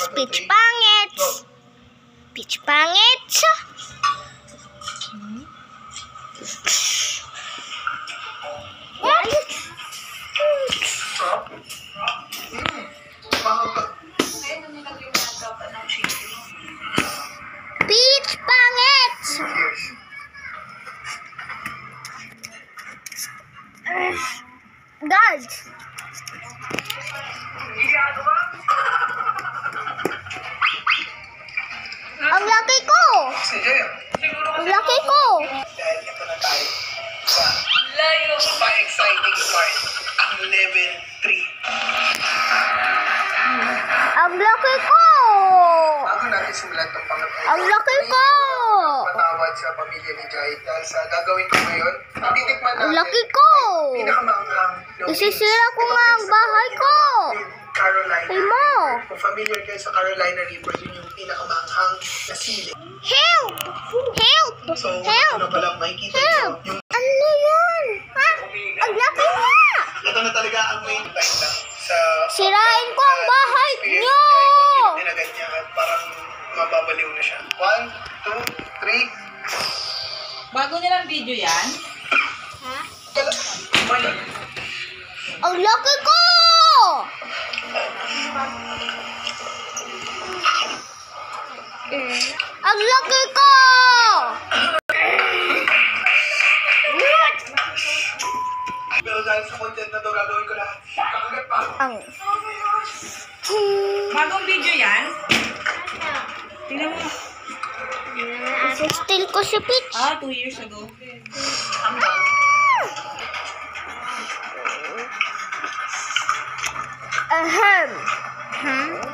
Peach pangits. Peach pangits. What? Peach pangits. Guys. Ang laki ko! Ang laki ko! Dahil ito na tayo sa pa-exciting part, ang level 3. Ang laki ko! Bago natin simulan itong pangatlo, Ang laki ko! patawad sa pamilya ni Jai dahil sa gagawin ko ngayon, titikman natin Ang laki ko! pinakamanghang Isisira ko nga ang bahay ko! Carolina Ay mo! River. Kung familiar kayo sa Carolina River, yun yung pinakamanghang na sili. Help! Help! So, Help! ano pala, makikita Help! nyo yung Ano yun? Ha? Ang laki nga! ito na talaga ang main time lang sa Sirain ko ang bahay experience nyo! ni Jai kung tinagat niya at parang mababaliw na siya. 1, 2, 3. Bago nilang video yan. Ha? Mali. Ang laki ko! Ang laki ko! Pero dahil sa content na to, gagawin ko lahat. Kakagat pa ako. Ang... Bagong video yan. Tingnan mo. Still ko si Peach. 2 years ago. Ahem. Hmm?